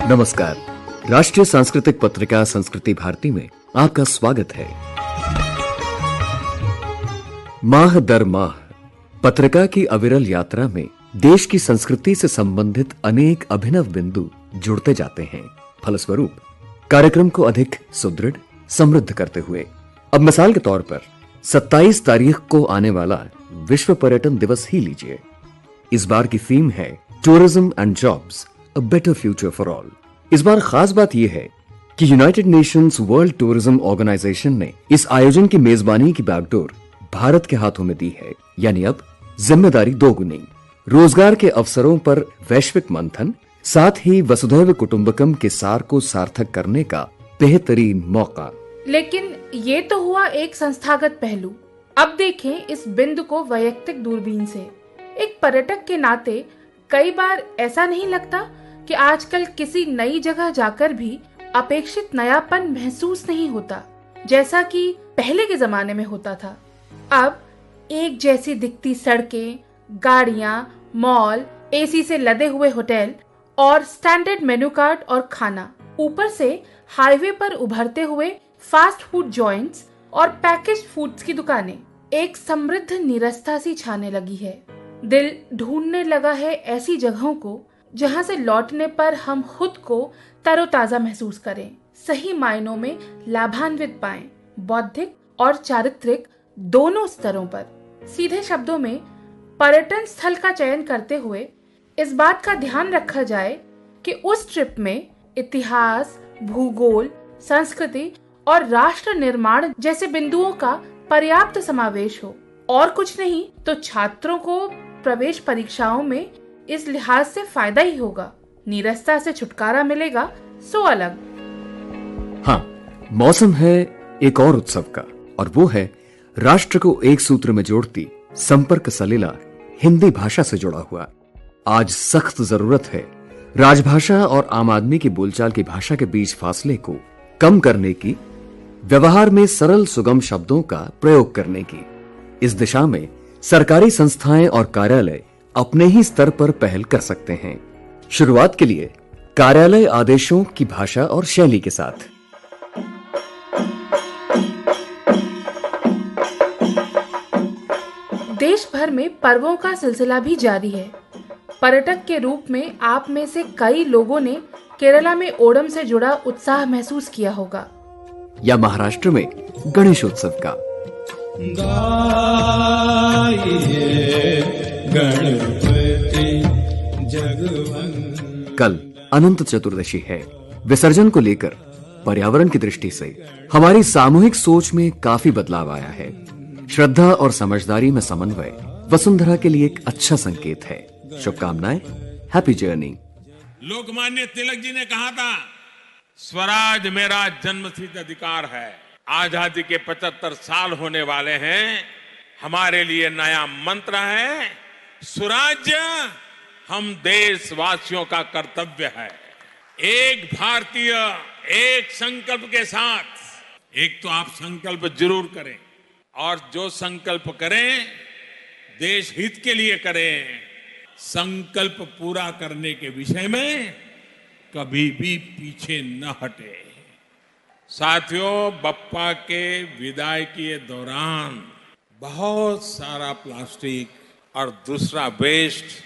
नमस्कार। राष्ट्रीय सांस्कृतिक पत्रिका संस्कृति भारती में आपका स्वागत है। माह दर माह पत्रिका की अविरल यात्रा में देश की संस्कृति से संबंधित अनेक अभिनव बिंदु जुड़ते जाते हैं। फलस्वरूप कार्यक्रम को अधिक सुदृढ़ समृद्ध करते हुए अब मिसाल के तौर पर 27 तारीख को आने वाला विश्व पर्यटन दिवस ही लीजिए। इस बार की थीम है tourism and jobs, a better future for all. इस बार खास बात यह है कि United Nations World Tourism Organization ने इस आयोजन की मेजबानी की बागडोर भारत के हाथों में दी है। यानी अब जिम्मेदारी दोगुनी, रोजगार के अवसरों पर वैश्विक मंथन, साथ ही वसुधैव कुटुंबकम के सार को सार्थक करने का बेहतरीन मौका। लेकिन ये तो हुआ एक संस्थागत पहलू। अब देखें इस बिंदु को वैयक्तिक दूरबीन से। एक पर्यटक के नाते कई बार ऐसा नहीं लगता कि आजकल किसी नई जगह जाकर भी अपेक्षित नयापन महसूस नहीं होता, जैसा कि पहले के जमाने में होता था। अब एक जैसी दिखती सड़कें, गाड़ियां, मॉल, एसी से लदे हुए होटल और स्टैंडर्ड मेनू कार्ड और खाना, ऊपर से हाईवे पर उभरते हुए फास्ट फूड जॉइंट्स और पैकेज्ड फूड्स की दुकानें, एक समृद्ध निरस्ता सी छाने लगी है। दिल ढूंढने लगा है ऐसी जगहों को जहां से लौटने पर हम खुद को तरोताजा महसूस करें, सही मायनों में लाभान्वित पाएं, बौद्धिक और चारित्रिक दोनों स्तरों पर। सीधे शब्दों में पर्यटन स्थल का चयन करते हुए इस बात का ध्यान रखा जाए कि उस ट्रिप में इतिहास, भूगोल, संस्कृति और राष्ट्र निर्माण जैसे बिंदुओं का पर्याप्त समावेश हो। और कुछ नहीं तो छात्रों को प्रवेश परीक्षाओं में इस लिहाज से फायदा ही होगा। नीरसता से छुटकारा मिलेगा सो अलग। हाँ, मौसम है एक और उत्सव का, और वो है राष्ट्र को एक सूत्र में जोड़ती संपर्क सलीला हिंदी भाषा से जुड़ा हुआ। आज सख्त जरूरत है राजभाषा और आम आदमी की बोलचाल की भाषा के बीच फासले को कम करने की, व्यवहार में सरल सुगम शब्दों का प्रयोग करने की। इस दिशा में सरकारी संस्थाएं और कार्यालय अपने ही स्तर पर पहल कर सकते हैं। शुरुआत के लिए कार्यालय आदेशों की भाषा और शैली के साथ। देश भर में पर्वों का सिलसिला भी जारी है। पर्यटक के रूप में आप में से कई लोगों ने केरला में ओणम से जुड़ा उत्साह महसूस किया होगा, या महाराष्ट्र में गणेशोत्सव का। कल अनंत चतुर्दशी है। विसर्जन को लेकर पर्यावरण की दृष्टि से हमारी सामूहिक सोच में काफी बदलाव आया है। श्रद्धा और समझदारी में समन्वय वसुंधरा के लिए एक अच्छा संकेत है। शुभकामनाएं, हैप्पी जर्नी। लोकमान्य तिलक जी ने कहा था, स्वराज मेरा जन्मसिद्ध अधिकार है। आजादी के 75 साल होने वाले हैं। हमारे लिए नया मंत्र है, स्वराज्य हम देशवासियों का कर्तव्य है। एक भारतीय एक संकल्प के साथ। एक तो आप संकल्प जरूर करें, और जो संकल्प करें देश हित के लिए करें। संकल्प पूरा करने के विषय में कभी भी पीछे न हटे। साथियों, बप्पा के विदाई के दौरान बहुत सारा प्लास्टिक और दूसरा वेस्ट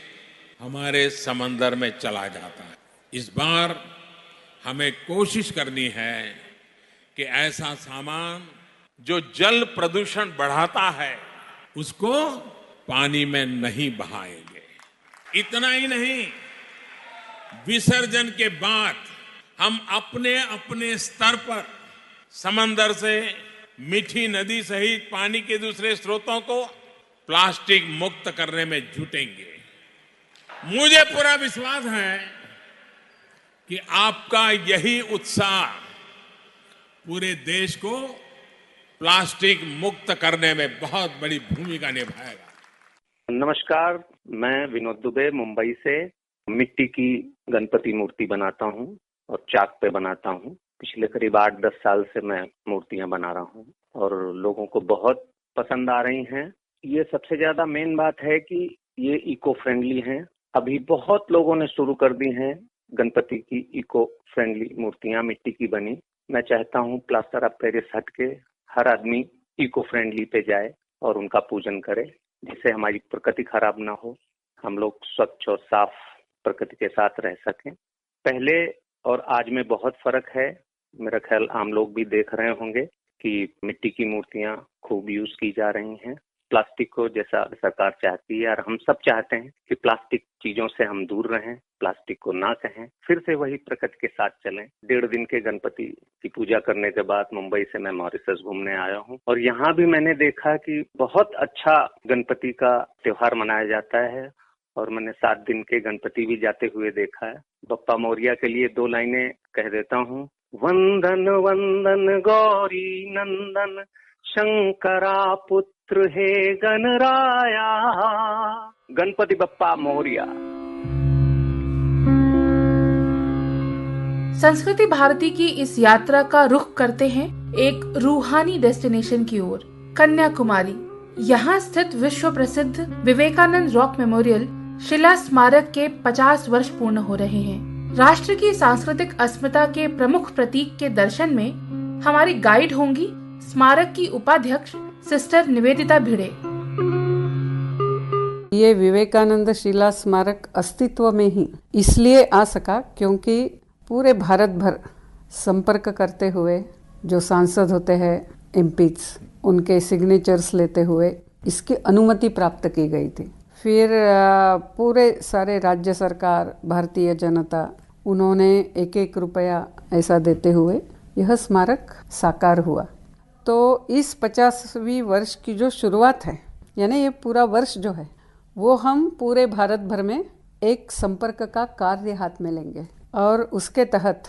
हमारे समंदर में चला जाता है। इस बार हमें कोशिश करनी है कि ऐसा सामान जो जल प्रदूषण बढ़ाता है उसको पानी में नहीं बहाएंगे। इतना ही नहीं, विसर्जन के बाद हम अपने अपने स्तर पर समंदर से, मीठी नदी सहित पानी के दूसरे स्रोतों को प्लास्टिक मुक्त करने में जुटेंगे। मुझे पूरा विश्वास है कि आपका यही उत्साह पूरे देश को प्लास्टिक मुक्त करने में बहुत बड़ी भूमिका निभाएगा। नमस्कार, मैं विनोद दुबे मुंबई से मिट्टी की गणपति मूर्ति बनाता हूँ और चाक पे बनाता हूँ। पिछले करीब 8-10 साल से मैं मूर्तियां बना रहा हूँ और लोगों को बहुत पसंद आ रही हैं। ये सबसे ज्यादा मेन बात है कि ये इको फ्रेंडली हैं। अभी बहुत लोगों ने शुरू कर दी हैं गणपति की इको फ्रेंडली मूर्तियां मिट्टी की बनी। मैं चाहता हूं प्लास्टर ऑफ पेरिस हट के हर आदमी इको फ्रेंडली पे जाए और उनका पूजन करे, जिससे हमारी प्रकृति खराब ना हो, हम लोग स्वच्छ और साफ प्रकृति के साथ रह सकें। पहले और आज में बहुत फर्क है। मेरा ख्याल आम लोग भी देख रहे होंगे कि मिट्टी की मूर्तियां खूब यूज की जा रही हैं। प्लास्टिक को जैसा सरकार चाहती है और हम सब चाहते हैं कि प्लास्टिक चीजों से हम दूर रहें, प्लास्टिक को ना कहें, फिर से वही प्रकृति के साथ चलें। 1.5 दिन के गणपति की पूजा करने के बाद मुंबई से मैं मॉरिशस घूमने आया हूं और यहाँ भी मैंने देखा कि बहुत अच्छा गणपति का त्योहार मनाया जाता है और मैंने 7 दिन के गणपति भी जाते हुए देखा है। बप्पा मोरिया के लिए 2 लाइनें कह देता हूँ। वंदन वंदन गौरी नंदन शंकरा पुत्र हे गणराया, गणपति बप्पा मोरिया। संस्कृति भारती की इस यात्रा का रुख करते हैं एक रूहानी डेस्टिनेशन की ओर, कन्याकुमारी। यहाँ स्थित विश्व प्रसिद्ध विवेकानंद रॉक मेमोरियल शिला स्मारक के 50 वर्ष पूर्ण हो रहे हैं। राष्ट्र की सांस्कृतिक अस्मिता के प्रमुख प्रतीक के दर्शन में हमारी गाइड होंगी स्मारक की उपाध्यक्ष सिस्टर निवेदिता भिड़े। ये विवेकानंद शिला स्मारक अस्तित्व में ही इसलिए आ सका क्योंकि पूरे भारत भर संपर्क करते हुए जो सांसद होते हैं एमपीज, उनके सिग्नेचर्स लेते हुए इसकी अनुमति प्राप्त की गई थी। फिर पूरे सारे राज्य सरकार, भारतीय जनता, उन्होंने 1-1 रुपया ऐसा देते हुए यह स्मारक साकार हुआ। तो इस 50वीं वर्ष की जो शुरुआत है, यानी ये पूरा वर्ष जो है वो हम पूरे भारत भर में एक संपर्क का कार्य हाथ में लेंगे और उसके तहत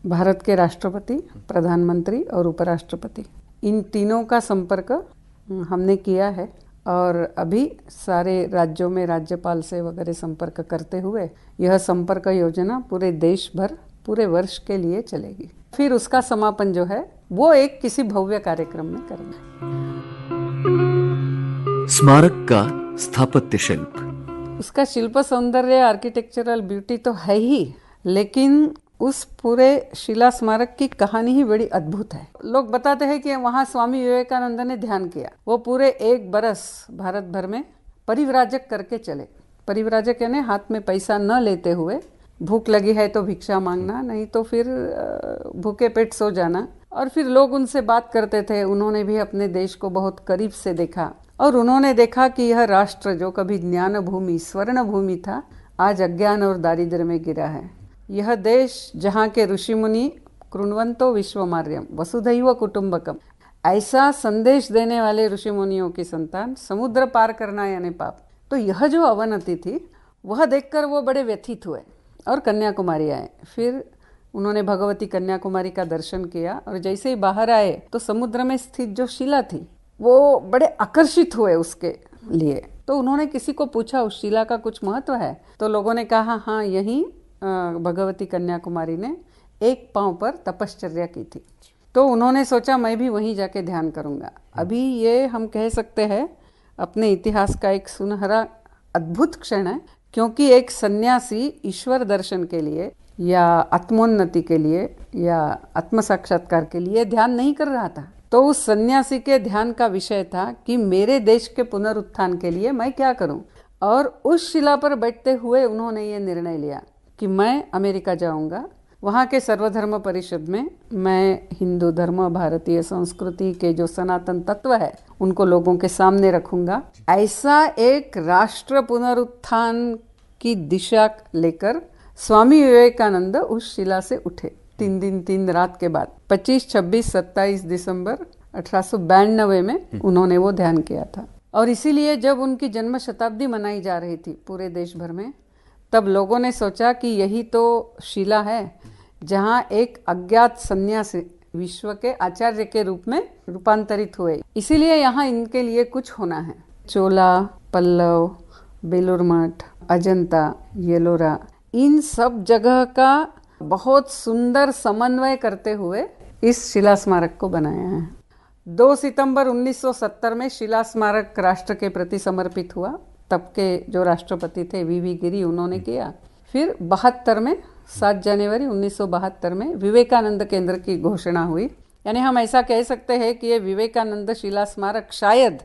भारत के राष्ट्रपति, प्रधानमंत्री और उपराष्ट्रपति, इन तीनों का संपर्क हमने किया है और अभी सारे राज्यों में राज्यपाल से वगैरह संपर्क करते हुए यह संपर्क योजना पूरे देश भर पूरे वर्ष के लिए चलेगी। फिर उसका समापन जो है वो एक किसी भव्य कार्यक्रम में करेंगे। स्मारक का स्थापत्य शिल्प, उसका शिल्प सौंदर्य, आर्किटेक्चरल ब्यूटी तो है ही, लेकिन उस पूरे शिला स्मारक की कहानी ही बड़ी अद्भुत है। लोग बताते हैं कि वहाँ स्वामी विवेकानंद ने ध्यान किया। वो पूरे 1 बरस भारत भर में परिव्राजक करके चले। परिव्राजक यानी हाथ में पैसा न लेते हुए, भूख लगी है तो भिक्षा मांगना, नहीं तो फिर भूखे पेट सो जाना। और फिर लोग उनसे बात करते थे। उन्होंने भी अपने देश को बहुत करीब से देखा और उन्होंने देखा कि यह राष्ट्र जो कभी ज्ञान भूमि, स्वर्ण भूमि था, आज अज्ञान और दारिद्र्य में गिरा है। यह देश जहाँ के ऋषि मुनि कृण्वन्तो विश्वमार्यम वसुधैव कुटुंबकम, ऐसा संदेश देने वाले ऋषि मुनियों की संतान, समुद्र पार करना यानी पाप। तो यह जो अवनति थी वह देखकर वो बड़े व्यथित हुए और कन्याकुमारी आए। फिर उन्होंने भगवती कन्याकुमारी का दर्शन किया और जैसे ही बाहर आए तो समुद्र में स्थित जो शिला थी वो बड़े आकर्षित हुए उसके लिए। तो उन्होंने किसी को पूछा उस शिला का कुछ महत्व है? तो लोगों ने कहा हाँ, यही भगवती कन्याकुमारी ने 1 पांव पर तपश्चर्या की थी। तो उन्होंने सोचा मैं भी वहीं जाके ध्यान करूंगा। अभी ये हम कह सकते हैं अपने इतिहास का एक सुनहरा अद्भुत क्षण है, क्योंकि एक सन्यासी ईश्वर दर्शन के लिए या आत्मोन्नति के लिए या आत्म साक्षात्कार के लिए ध्यान नहीं कर रहा था। तो उस सन्यासी के ध्यान का विषय था कि मेरे देश के पुनरुत्थान के लिए मैं क्या करूं। और उस शिला पर बैठते हुए उन्होंने ये निर्णय लिया कि मैं अमेरिका जाऊंगा, वहाँ के सर्वधर्म परिषद में मैं हिंदू धर्म, भारतीय संस्कृति के जो सनातन तत्व है उनको लोगों के सामने रखूंगा। ऐसा एक राष्ट्र पुनरुत्थान की दिशा लेकर स्वामी विवेकानंद उस शिला से उठे 3 दिन 3 रात के बाद 25, 26, 27 दिसंबर 1892 में उन्होंने वो ध्यान किया था। और इसीलिए जब उनकी जन्म शताब्दी मनाई जा रही थी पूरे देश भर में, तब लोगों ने सोचा कि यही तो शिला है जहाँ एक अज्ञात सन्यासी विश्व के आचार्य के रूप में रूपांतरित हुए। इसीलिए यहाँ इनके लिए कुछ होना है। चोला, पल्लव, बेलूर मठ, अजंता, येलोरा, इन सब जगह का बहुत सुंदर समन्वय करते हुए इस शिला स्मारक को बनाया है। 2 सितंबर 1970 में शिला स्मारक राष्ट्र के प्रति समर्पित हुआ। तब के जो राष्ट्रपति थे वीवी गिरी, उन्होंने किया। फिर 72 में 7 जनवरी 1972 में विवेकानंद केंद्र की घोषणा हुई। यानी हम ऐसा कह सकते हैं कि ये विवेकानंद शिला स्मारक शायद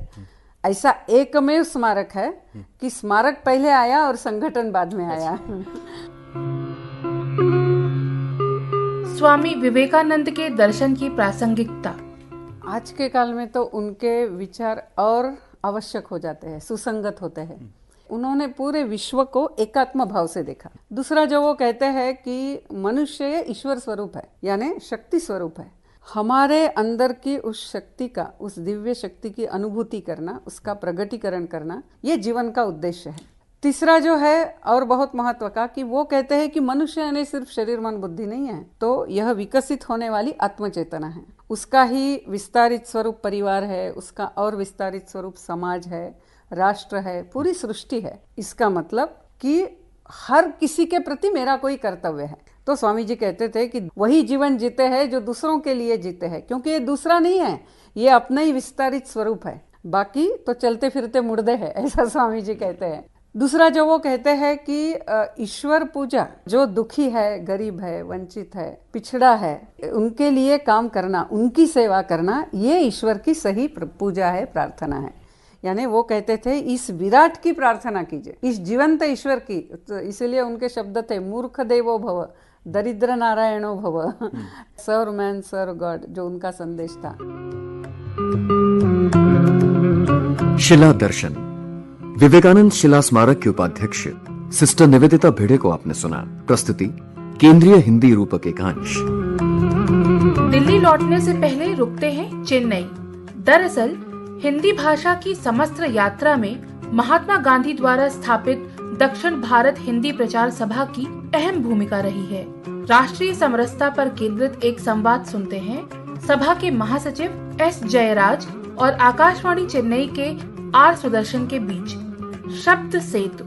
ऐसा एकमेव स्मारक है कि स्मारक पहले आया और संगठन बाद में आया। स्वामी विवेकानंद के दर्शन की प्रासंगिकता। आज के काल में तो उनके विचार और आवश्यक हो जाते हैं, सुसंगत होते हैं। उन्होंने पूरे विश्व को एकात्म भाव से देखा। दूसरा जो वो कहते हैं कि मनुष्य ईश्वर स्वरूप है, यानी शक्ति स्वरूप है। हमारे अंदर की उस शक्ति का, उस दिव्य शक्ति की अनुभूति करना, उसका प्रगटीकरण करना, ये जीवन का उद्देश्य है। तीसरा जो है और बहुत महत्व का कि वो कहते हैं कि मनुष्य यानी सिर्फ शरीर मन बुद्धि नहीं है, तो यह विकसित होने वाली आत्मचेतना है। उसका ही विस्तारित स्वरूप परिवार है, उसका और विस्तारित स्वरूप समाज है, राष्ट्र है, पूरी सृष्टि है। इसका मतलब कि हर किसी के प्रति मेरा कोई कर्तव्य है। तो स्वामी जी कहते थे कि वही जीवन जीते हैं जो दूसरों के लिए जीते हैं, क्योंकि ये दूसरा नहीं है, ये अपना ही विस्तारित स्वरूप है। बाकी तो चलते फिरते मुर्दे हैं, ऐसा स्वामी जी कहते हैं। दूसरा जो वो कहते हैं कि ईश्वर पूजा, जो दुखी है, गरीब है, वंचित है, पिछड़ा है, उनके लिए काम करना, उनकी सेवा करना, ये ईश्वर की सही पूजा है, प्रार्थना है। यानी वो कहते थे इस विराट की प्रार्थना कीजिए, इस जीवंत ईश्वर की। तो इसलिए उनके शब्द थे मूर्ख देवो भव, दरिद्र नारायणो भव, सर्व मैन सर्व गॉड, जो उनका संदेश था। शिला दर्शन। विवेकानंद शिला स्मारक के उपाध्यक्ष सिस्टर निवेदिता भिड़े को आपने सुना। प्रस्तुति केंद्रीय हिंदी रूपक एकांश। दिल्ली लौटने से पहले रुकते हैं चेन्नई। दरअसल हिंदी भाषा की समस्त यात्रा में महात्मा गांधी द्वारा स्थापित दक्षिण भारत हिंदी प्रचार सभा की अहम भूमिका रही है। राष्ट्रीय समरसता पर केंद्रित एक संवाद सुनते हैं सभा के महासचिव एस जयराज और आकाशवाणी चेन्नई के आर सुदर्शन के बीच। शब्द सेतु।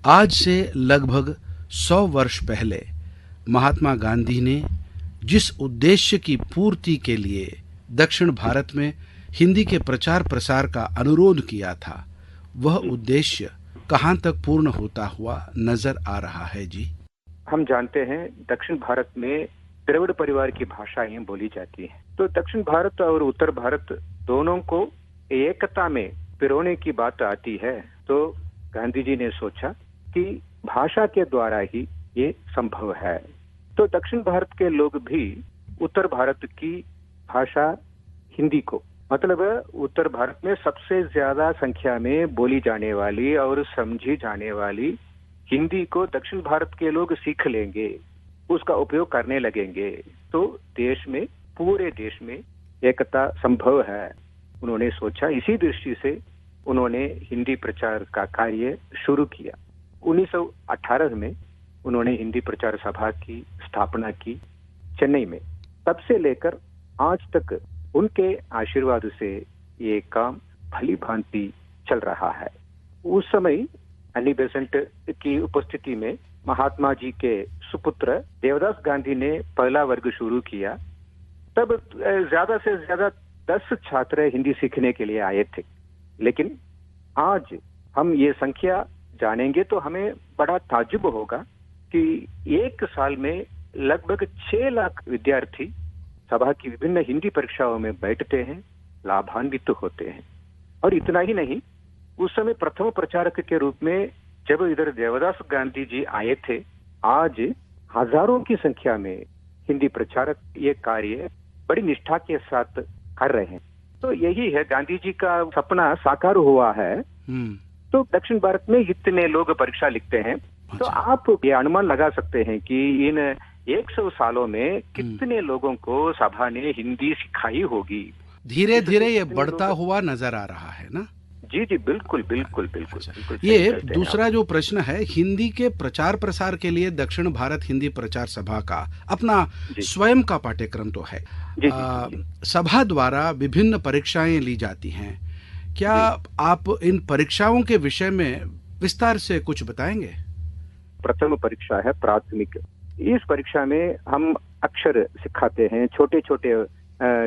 आज से लगभग 100 वर्ष पहले महात्मा गांधी ने जिस उद्देश्य की पूर्ति के लिए दक्षिण भारत में हिंदी के प्रचार प्रसार का अनुरोध किया था, वह उद्देश्य कहां तक पूर्ण होता हुआ नजर आ रहा है जी? हम जानते हैं दक्षिण भारत में द्रविड़ परिवार की भाषाएं बोली जाती हैं। तो दक्षिण भारत और उत्तर भारत दोनों को एकता में पिरोने की बात आती है, तो गांधी जी ने सोचा कि भाषा के द्वारा ही ये संभव है। तो दक्षिण भारत के लोग भी उत्तर भारत की भाषा हिंदी को, मतलब उत्तर भारत में सबसे ज्यादा संख्या में बोली जाने वाली और समझी जाने वाली हिंदी को दक्षिण भारत के लोग सीख लेंगे, उसका उपयोग करने लगेंगे, तो देश में, पूरे देश में एकता संभव है। उन्होंने सोचा, इसी दृष्टि से उन्होंने हिंदी प्रचार का कार्य शुरू किया। 1918 में उन्होंने हिंदी प्रचार सभा की स्थापना की चेन्नई में। तब से लेकर आज तक उनके आशीर्वाद से ये काम भली भांति चल रहा है। उस समय एनी बेसेंट की उपस्थिति में महात्मा जी के सुपुत्र देवदास गांधी ने पहला वर्ग शुरू किया। तब ज्यादा से ज्यादा 10 छात्र हिंदी सीखने के लिए आए थे, लेकिन आज हम ये संख्या जानेंगे तो हमें बड़ा ताज्जुब होगा कि एक साल में लगभग 6 लाख विद्यार्थी सभा की विभिन्न हिंदी परीक्षाओं में बैठते हैं, लाभान्वित होते हैं। और इतना ही नहीं, उस समय प्रथम प्रचारक के रूप में जब इधर देवदास गांधी जी आए थे, आज हजारों की संख्या में हिंदी प्रचारक ये कार्य बड़ी निष्ठा के साथ कर रहे हैं। तो यही है, गांधी जी का सपना साकार हुआ है। तो दक्षिण भारत में इतने लोग परीक्षा लिखते हैं, तो आप ये अनुमान लगा सकते हैं कि इन 100 सालों में कितने लोगों को सभा ने हिंदी सिखाई होगी। धीरे धीरे ये बढ़ता हुआ नजर आ रहा है ना? जी जी, बिल्कुल बिल्कुल बिल्कुल, बिल्कुल। ये दूसरा जो प्रश्न है, हिंदी के प्रचार प्रसार के लिए दक्षिण भारत हिंदी प्रचार सभा का अपना स्वयं का पाठ्यक्रम तो है। सभा द्वारा विभिन्न परीक्षाएं ली जाती हैं। क्या आप इन परीक्षाओं के विषय में विस्तार से कुछ बताएंगे? प्रथम परीक्षा है प्राथमिक। इस परीक्षा में हम अक्षर सिखाते हैं, छोटे छोटे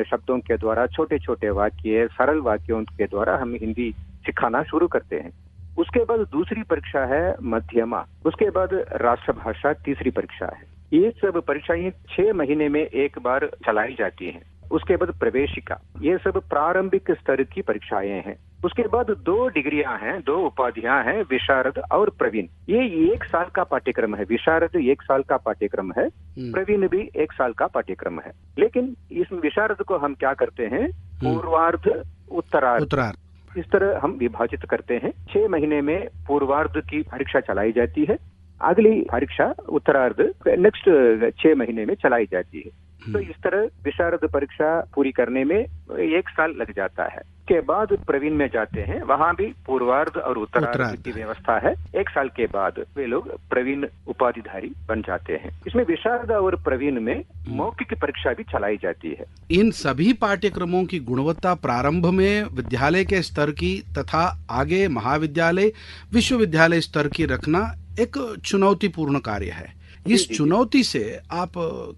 शब्दों के द्वारा, छोटे छोटे वाक्य, सरल वाक्यों के द्वारा हम हिंदी सिखाना शुरू करते हैं। उसके बाद दूसरी परीक्षा है मध्यमा, उसके बाद राष्ट्रभाषा तीसरी परीक्षा है। ये सब परीक्षाएं 6 महीने में एक बार चलाई जाती हैं। उसके बाद प्रवेशिका, ये सब प्रारंभिक स्तर की परीक्षाएं हैं। उसके बाद 2 डिग्रियां हैं, 2 उपाधियां हैं, विशारद और प्रवीण। ये 1 साल का पाठ्यक्रम है। विशारद 1 साल का पाठ्यक्रम है, प्रवीण भी 1 साल का पाठ्यक्रम है। लेकिन इस विशारद को हम क्या करते हैं, पूर्वार्ध उत्तरार्ध इस तरह हम विभाजित करते हैं। 6 महीने में पूर्वार्ध की परीक्षा चलाई जाती है, अगली परीक्षा उत्तरार्ध नेक्स्ट 6 महीने में चलाई जाती है। तो इस तरह विशारद परीक्षा पूरी करने में 1 साल लग जाता है। के बाद प्रवीण में जाते हैं, वहाँ भी पूर्वार्ध और उत्तरार्ध की व्यवस्था है। 1 साल के बाद वे लोग प्रवीण उपाधिधारी बन जाते हैं। इसमें विशारद और प्रवीण में मौखिक परीक्षा भी चलाई जाती है। इन सभी पाठ्यक्रमों की गुणवत्ता प्रारंभ में विद्यालय के स्तर की तथा आगे महाविद्यालय विश्वविद्यालय स्तर की रखना एक चुनौतीपूर्ण कार्य है। इस चुनौती से आप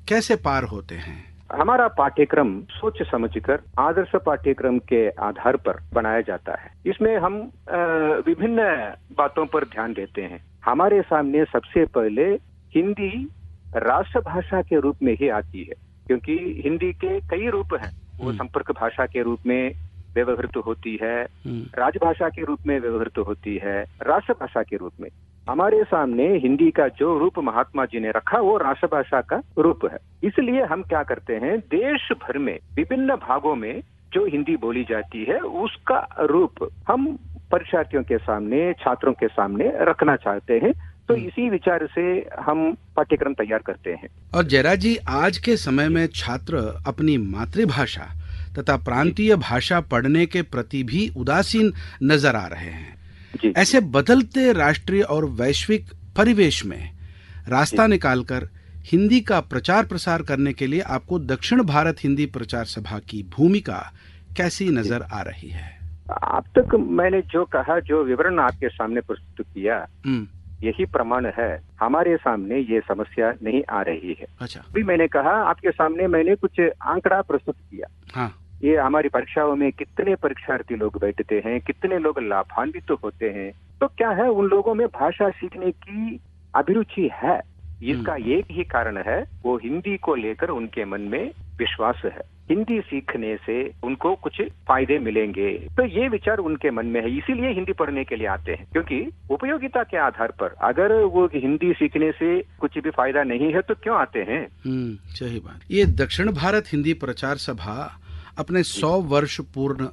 कैसे पार होते हैं? हमारा पाठ्यक्रम सोच समझकर आदर्श पाठ्यक्रम के आधार पर बनाया जाता है। इसमें हम विभिन्न बातों पर ध्यान देते हैं। हमारे सामने सबसे पहले हिंदी राष्ट्रभाषा के रूप में ही आती है, क्योंकि हिंदी के कई रूप हैं। वो संपर्क भाषा के रूप में व्यवहृत होती है, राजभाषा के रूप में व्यवहृत होती है, राष्ट्रभाषा के रूप में। हमारे सामने हिंदी का जो रूप महात्मा जी ने रखा वो राष्ट्रभाषा का रूप है। इसलिए हम क्या करते हैं, देश भर में विभिन्न भागों में जो हिंदी बोली जाती है उसका रूप हम परीक्षार्थियों के सामने, छात्रों के सामने रखना चाहते हैं। तो इसी विचार से हम पाठ्यक्रम तैयार करते हैं। और जयराज जी, आज के समय में छात्र अपनी मातृभाषा तथा प्रांतीय भाषा पढ़ने के प्रति भी उदासीन नजर आ रहे हैं। ऐसे बदलते राष्ट्रीय और वैश्विक परिवेश में रास्ता निकालकर हिंदी का प्रचार प्रसार करने के लिए आपको दक्षिण भारत हिंदी प्रचार सभा की भूमिका कैसी नजर आ रही है? अब तक मैंने जो कहा, जो विवरण आपके सामने प्रस्तुत किया, यही प्रमाण है। हमारे सामने ये समस्या नहीं आ रही है। अच्छा। भी मैंने कहा, आपके सामने मैंने कुछ आंकड़ा प्रस्तुत किया। हाँ। ये हमारी परीक्षाओं में कितने परीक्षार्थी लोग बैठते हैं, कितने लोग लाभान्वित तो होते हैं। तो क्या है, उन लोगों में भाषा सीखने की अभिरुचि है। इसका एक ही कारण है, वो हिंदी को लेकर उनके मन में विश्वास है। हिंदी सीखने से उनको कुछ फायदे मिलेंगे, तो ये विचार उनके मन में है। इसीलिए हिंदी पढ़ने के लिए आते हैं, क्योंकि उपयोगिता के आधार पर अगर वो हिंदी सीखने से कुछ भी फायदा नहीं है तो क्यों आते हैं। सही बात। ये दक्षिण भारत हिंदी प्रचार सभा अपने 100 वर्ष पूर्ण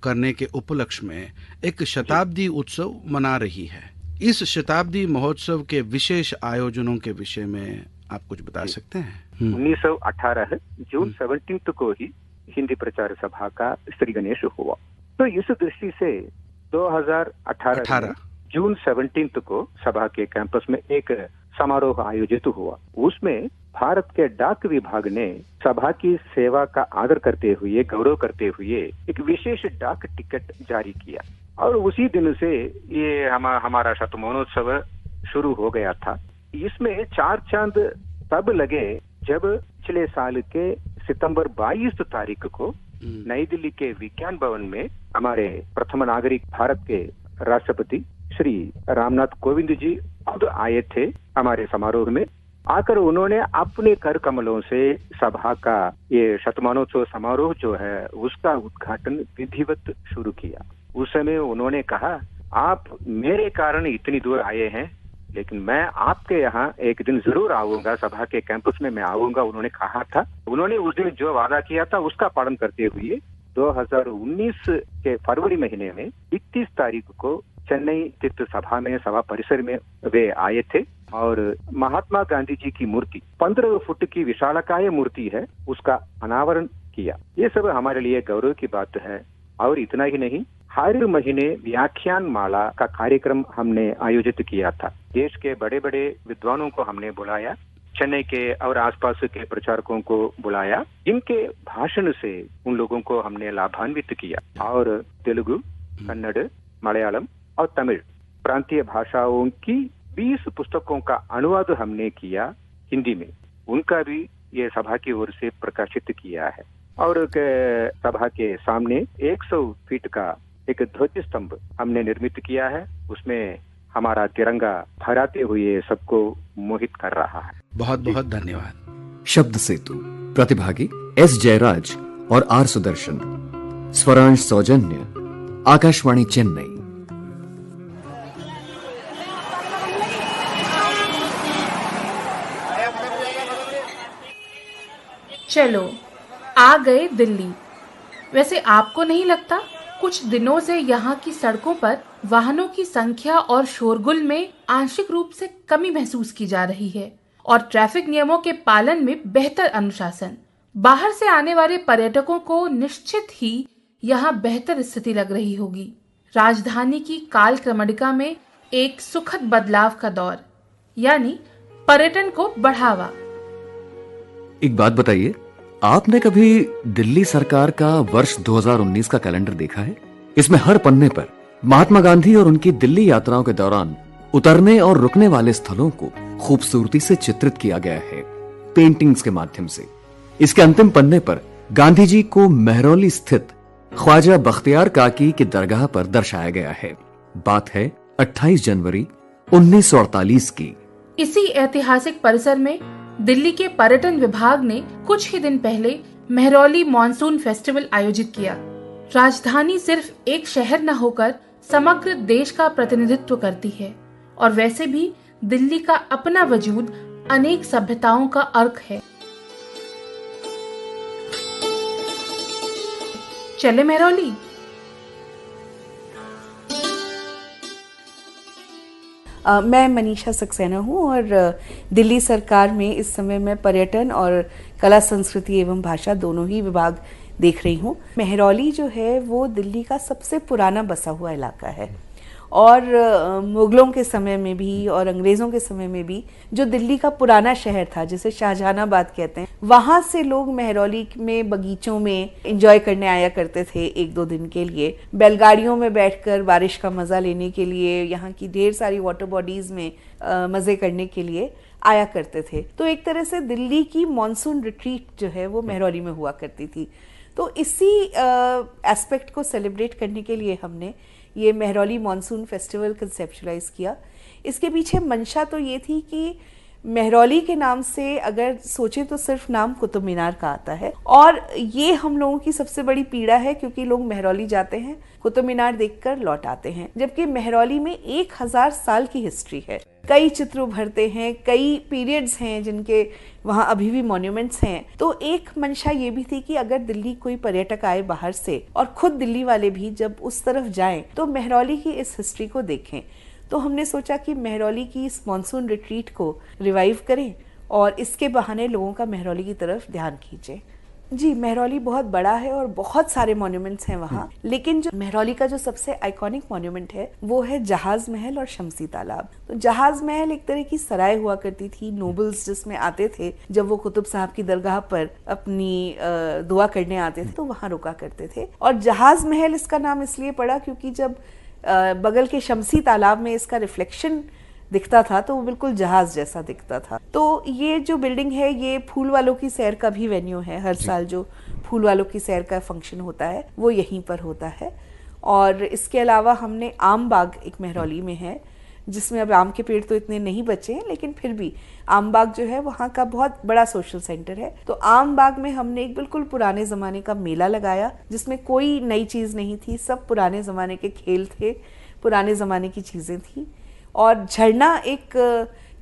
करने के उपलक्ष्य में एक शताब्दी उत्सव मना रही है। इस शताब्दी महोत्सव के विशेष आयोजनों के विषय में आप कुछ बता सकते हैं? 1918 जून 17 को ही हिंदी प्रचार सभा का श्री गणेश हुआ। तो इस दृष्टि से 2018 जून 17 को सभा के कैंपस में एक समारोह आयोजित हुआ। उसमें भारत के डाक विभाग ने सभा की सेवा का आदर करते हुए, गौरव करते हुए एक विशेष डाक टिकट जारी किया। और उसी दिन से ये हमारा शतमानोत्सव शुरू हो गया था। इसमें 4 चांद तब लगे जब पिछले साल के सितंबर 22 तारीख को नई दिल्ली के विज्ञान भवन में हमारे प्रथम नागरिक भारत के राष्ट्रपति श्री रामनाथ कोविंद जी खुद आए थे हमारे समारोह में। आकर उन्होंने अपने कर कमलों से सभा का ये शतमानोत्सव समारोह जो है उसका उद्घाटन विधिवत शुरू किया। उस समय उन्होंने कहा, आप मेरे कारण इतनी दूर आए हैं, लेकिन मैं आपके यहाँ एक दिन जरूर आऊंगा, सभा के कैंपस में मैं आऊंगा, उन्होंने कहा था। उन्होंने उस दिन जो वादा किया था उसका पालन करते हुए 2019 के फरवरी महीने में 31 तारीख को चेन्नई स्थित सभा में, सभा परिसर में वे आए थे और महात्मा गांधी जी की मूर्ति 15 फुट की विशालकाय मूर्ति है, उसका अनावरण किया। ये सब हमारे लिए गौरव की बात है। और इतना ही नहीं, हर महीने व्याख्यान माला का कार्यक्रम हमने आयोजित किया था। देश के बड़े बड़े विद्वानों को हमने बुलाया, चेन्नई के और आसपास के प्रचारकों को बुलाया। इनके भाषण से उन लोगों को हमने लाभान्वित किया। और तेलुगु, कन्नड़, मलयालम और तमिल प्रांतीय भाषाओं की 20 पुस्तकों का अनुवाद हमने किया हिंदी में। उनका भी ये सभा की ओर से प्रकाशित किया है। और सभा के सामने 100 फीट का एक ध्वज स्तंभ हमने निर्मित किया है। उसमें हमारा तिरंगा फहराते हुए सबको मोहित कर रहा है। बहुत बहुत धन्यवाद। शब्द सेतु प्रतिभागी एस जयराज और आर सुदर्शन, स्वरांश सौजन्य आकाशवाणी चेन्नई। चलो आ गए दिल्ली। वैसे आपको नहीं लगता कुछ दिनों से यहाँ की सड़कों पर वाहनों की संख्या और शोरगुल में आंशिक रूप से कमी महसूस की जा रही है, और ट्रैफिक नियमों के पालन में बेहतर अनुशासन। बाहर से आने वाले पर्यटकों को निश्चित ही यहाँ बेहतर स्थिति लग रही होगी। राजधानी की काल क्रमणिका में एक सुखद बदलाव का दौर, यानी पर्यटन को बढ़ावा। एक बात बताइए, आपने कभी दिल्ली सरकार का वर्ष 2019 का कैलेंडर देखा है? इसमें हर पन्ने पर महात्मा गांधी और उनकी दिल्ली यात्राओं के दौरान उतरने और रुकने वाले स्थलों को खूबसूरती से चित्रित किया गया है पेंटिंग्स के माध्यम से। इसके अंतिम पन्ने पर गांधी जी को मेहरौली स्थित ख्वाजा बख्तियार काकी की दरगाह पर दर्शाया गया है। बात है 28 जनवरी 1948 की। इसी ऐतिहासिक परिसर में दिल्ली के पर्यटन विभाग ने कुछ ही दिन पहले मेहरौली मॉनसून फेस्टिवल आयोजित किया। राजधानी सिर्फ एक शहर न होकर समग्र देश का प्रतिनिधित्व करती है, और वैसे भी दिल्ली का अपना वजूद अनेक सभ्यताओं का अर्क है। चले मेहरौली। मैं मनीषा सक्सेना हूँ और दिल्ली सरकार में इस समय मैं पर्यटन और कला संस्कृति एवं भाषा दोनों ही विभाग देख रही हूँ। मेहरौली जो है वो दिल्ली का सबसे पुराना बसा हुआ इलाका है, और मुगलों के समय में भी और अंग्रेज़ों के समय में भी जो दिल्ली का पुराना शहर था, जिसे शाहजहानाबाद कहते हैं, वहाँ से लोग मेहरौली में बगीचों में एंजॉय करने आया करते थे एक दो दिन के लिए। बैलगाड़ियों में बैठकर बारिश का मज़ा लेने के लिए, यहाँ की ढेर सारी वाटर बॉडीज़ में मज़े करने के लिए आया करते थे। तो एक तरह से दिल्ली की मॉनसून रिट्रीट जो है वो मेहरौली में हुआ करती थी। तो इसी एस्पेक्ट को सेलिब्रेट करने के लिए हमने ये मेहरौली मॉनसून फेस्टिवल कंसेप्चुलाइज किया। इसके पीछे मंशा तो ये थी कि मेहरौली के नाम से अगर सोचें तो सिर्फ नाम कुतुब मीनार का आता है, और ये हम लोगों की सबसे बड़ी पीड़ा है, क्योंकि लोग मेहरौली जाते हैं, कुतुब मीनार देखकर लौट आते हैं, जबकि मेहरौली में 1000 साल की हिस्ट्री है। कई चित्र उभरते हैं, कई पीरियड्स हैं जिनके वहाँ अभी भी मॉन्यूमेंट्स हैं। तो एक मंशा ये भी थी कि अगर दिल्ली कोई पर्यटक आए बाहर से और खुद दिल्ली वाले भी जब उस तरफ जाएं तो मेहरौली की इस हिस्ट्री को देखें। तो हमने सोचा कि मेहरौली की इस मॉनसून रिट्रीट को रिवाइव करें और इसके बहाने लोगों का मेहरौली की तरफ ध्यान खींचें। जी, मेहरौली बहुत बड़ा है और बहुत सारे मॉन्यूमेंट्स हैं वहाँ, लेकिन जो मेहरौली का जो सबसे आइकॉनिक मॉन्यूमेंट है वो है जहाज महल और शमसी तालाब। तो जहाज महल एक तरह की सराय हुआ करती थी, नोबल्स जिसमें आते थे जब वो कुतुब साहब की दरगाह पर अपनी दुआ करने आते थे तो वहाँ रुका करते थे। और जहाज महल इसका नाम इसलिए पड़ा क्योंकि जब बगल के शमसी तालाब में इसका रिफ्लेक्शन दिखता था तो वो बिल्कुल जहाज जैसा दिखता था। तो ये जो बिल्डिंग है ये फूल वालों की सैर का भी वेन्यू है। हर साल जो फूल वालों की सैर का फंक्शन होता है वो यहीं पर होता है। और इसके अलावा हमने आम बाग एक मेहरौली में है, जिसमें अब आम के पेड़ तो इतने नहीं बचे हैं, लेकिन फिर भी आम बाग जो है वहाँ का बहुत बड़ा सोशल सेंटर है। तो आम बाग में हमने एक बिल्कुल पुराने ज़माने का मेला लगाया, जिसमें कोई नई चीज़ नहीं थी, सब पुराने ज़माने के खेल थे, पुराने ज़माने की चीज़ें थी। और झरना एक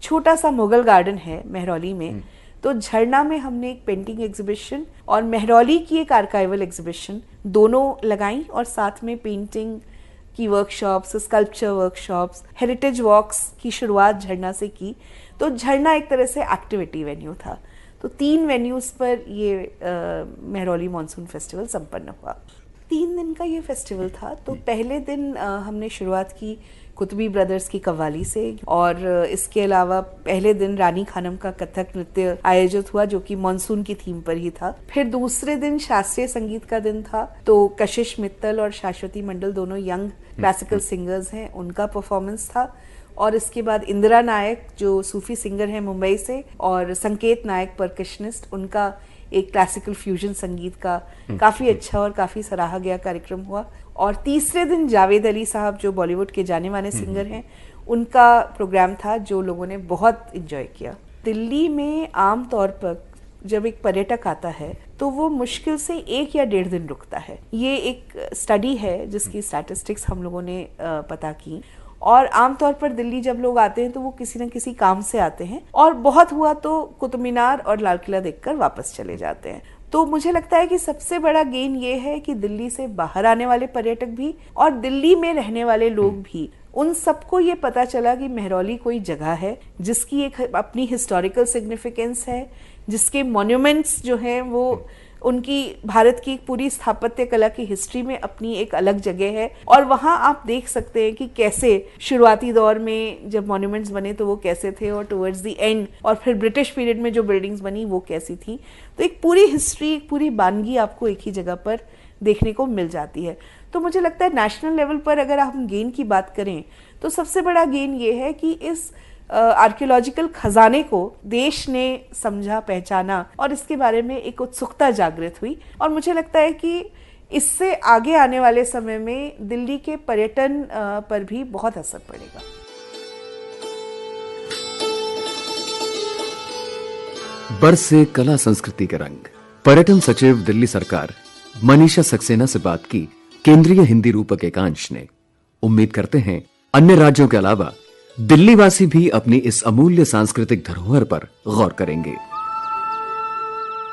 छोटा सा मुगल गार्डन है मेहरौली में, तो झरना में हमने एक पेंटिंग एग्जीबिशन और मेहरौली की एक आर्काइवल एग्जीबिशन दोनों लगाई, और साथ में पेंटिंग की workshops, sculpture workshops, heritage walks की शुरुआत झरना से की। तो झरना एक तरह से एक्टिविटी वेन्यू था। तो 3 वेन्यूज पर ये मेहरौली मॉनसून फेस्टिवल संपन्न हुआ। 3 दिन का ये फेस्टिवल था। तो पहले दिन हमने शुरुआत की कुतुबी ब्रदर्स की कव्वाली से, और इसके अलावा पहले दिन रानी खानम का कथक नृत्य आयोजित हुआ जो कि मॉनसून की थीम पर ही था। फिर दूसरे दिन शास्त्रीय संगीत का दिन था, तो कशिश मित्तल और शाश्वती मंडल दोनों यंग क्लासिकल सिंगर्स हैं, उनका परफॉर्मेंस था। और इसके बाद इंदिरा नायक जो सूफी सिंगर हैं मुंबई से, और संकेत नायक परकशनिस्ट, उनका एक क्लासिकल फ्यूजन संगीत का काफ़ी अच्छा और काफ़ी सराहा गया कार्यक्रम हुआ। और तीसरे दिन जावेद अली साहब जो बॉलीवुड के जाने माने सिंगर हैं, उनका प्रोग्राम था जो लोगों ने बहुत एंजॉय किया। दिल्ली में आम तौर पर जब एक पर्यटक आता है तो वो मुश्किल से 1 या 1.5 दिन रुकता है। ये एक स्टडी है जिसकी स्टैटिस्टिक्स हम लोगों ने पता की, और आमतौर पर दिल्ली जब लोग आते हैं तो वो किसी न किसी काम से आते हैं, और बहुत हुआ तो कुतुब मीनार और लाल किला देखकर वापस चले जाते हैं। तो मुझे लगता है कि सबसे बड़ा गेन ये है कि दिल्ली से बाहर आने वाले पर्यटक भी और दिल्ली में रहने वाले लोग भी, उन सबको ये पता चला कि मेहरौली कोई जगह है जिसकी एक अपनी हिस्टोरिकल सिग्निफिकेंस है, जिसके मॉन्यूमेंट्स जो हैं वो उनकी भारत की पूरी स्थापत्य कला की हिस्ट्री में अपनी एक अलग जगह है। और वहाँ आप देख सकते हैं कि कैसे शुरुआती दौर में जब मॉन्यूमेंट्स बने तो वो कैसे थे, और टुवर्ड्स द एंड और फिर ब्रिटिश पीरियड में जो बिल्डिंग्स बनी वो कैसी थी। तो एक पूरी हिस्ट्री, एक पूरी बानगी आपको एक ही जगह पर देखने को मिल जाती है। तो मुझे लगता है नेशनल लेवल पर अगर हम गेन की बात करें तो सबसे बड़ा गेन ये है कि इस आर्कियोलॉजिकल खजाने को देश ने समझा, पहचाना, और इसके बारे में एक उत्सुकता जागृत हुई। और मुझे लगता है कि इससे आगे आने वाले समय में दिल्ली के पर्यटन पर भी बहुत असर पड़ेगा। बरसे कला संस्कृति के रंग। पर्यटन सचिव दिल्ली सरकार मनीषा सक्सेना से बात की केंद्रीय हिंदी रूपक एकांश ने। उम्मीद करते हैं अन्य राज्यों के अलावा दिल्ली वासी भी अपनी इस अमूल्य सांस्कृतिक धरोहर पर गौर करेंगे।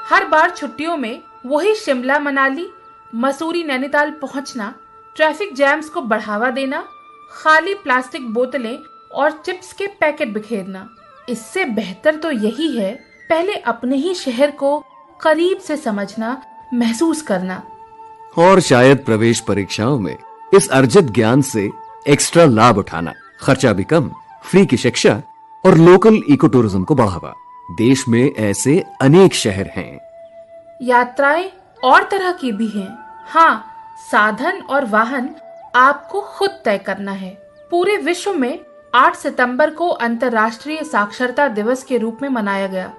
हर बार छुट्टियों में वही शिमला, मनाली, मसूरी, नैनीताल पहुंचना, ट्रैफिक जैम्स को बढ़ावा देना, खाली प्लास्टिक बोतलें और चिप्स के पैकेट बिखेरना। इससे बेहतर तो यही है पहले अपने ही शहर को करीब से समझना, महसूस करना। और शायद प्रवेश परीक्षाओं में इस अर्जित ज्ञान से एक्स्ट्रा लाभ उठाना। खर्चा भी कम, फ्री की शिक्षा और लोकल इको टूरिज्म को बढ़ावा। देश में ऐसे अनेक शहर हैं। यात्राएं और तरह की भी हैं। हाँ, साधन और वाहन आपको खुद तय करना है। पूरे विश्व में 8 सितंबर को अंतर्राष्ट्रीय साक्षरता दिवस के रूप में मनाया गया।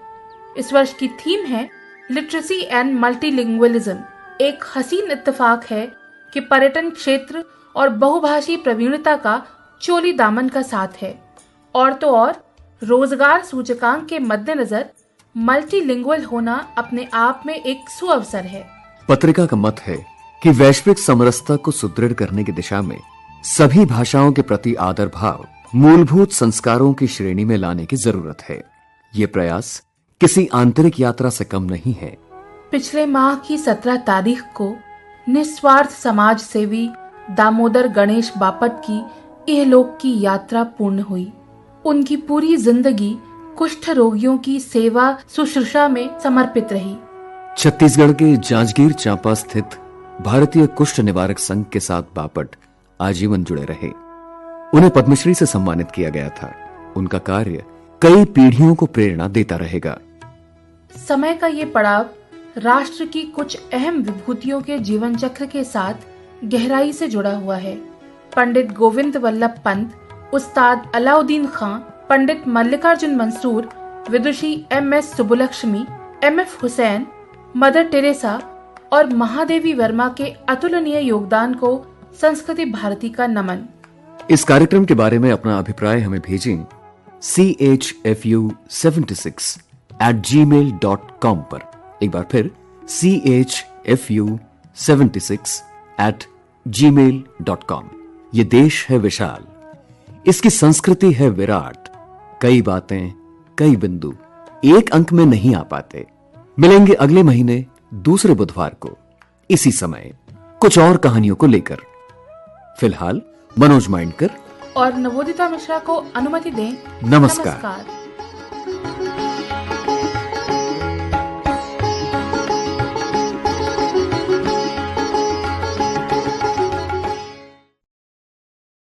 इस वर्ष की थीम है लिटरेसी एंड मल्टीलिंगुअलिज्म। एक हसीन इत्तेफाक है कि पर्यटन क्षेत्र और बहुभाषी प्रवीणता का चोली दामन का साथ है। और तो और रोजगार सूचकांक के मद्देनजर मल्टीलिंगुअल होना अपने आप में एक सुअवसर है। पत्रिका का मत है कि वैश्विक समरसता को सुदृढ़ करने की दिशा में सभी भाषाओं के प्रति आदर भाव मूलभूत संस्कारों की श्रेणी में लाने की जरूरत है। ये प्रयास किसी आंतरिक यात्रा से कम नहीं है। पिछले माह की 17 तारीख को निस्वार्थ समाज सेवी दामोदर गणेश बापट की इहलोक की यात्रा पूर्ण हुई। उनकी पूरी जिंदगी कुष्ठ रोगियों की सेवा शुश्रूषा में समर्पित रही। छत्तीसगढ़ के जांजगीर चांपा स्थित भारतीय कुष्ठ निवारक संघ के साथ बापट आजीवन जुड़े रहे। उन्हें पद्मश्री से सम्मानित किया गया था। उनका कार्य कई पीढ़ियों को प्रेरणा देता रहेगा। समय का ये पड़ाव राष्ट्र की कुछ अहम विभूतियों के जीवन चक्र के साथ गहराई से जुड़ा हुआ है। पंडित गोविंद वल्लभ पंत, उस्ताद अलाउद्दीन खां, पंडित मल्लिकार्जुन मंसूर, विदुषी MS Subbulakshmi, MF Hussain, mother Teresa और महादेवी वर्मा के अतुलनीय योगदान को संस्कृति भारती का नमन। इस कार्यक्रम के बारे में अपना अभिप्राय हमें भेजें chfu76@gmail.com पर। एक बार फिर chfu76@gmail.com। ये देश है विशाल, इसकी संस्कृति है विराट। कई बातें, कई बिंदु एक अंक में नहीं आ पाते। मिलेंगे अगले महीने दूसरे बुधवार को इसी समय कुछ और कहानियों को लेकर। फिलहाल मनोज माइंडकर और नवोदिता मिश्रा को अनुमति दें। नमस्कार।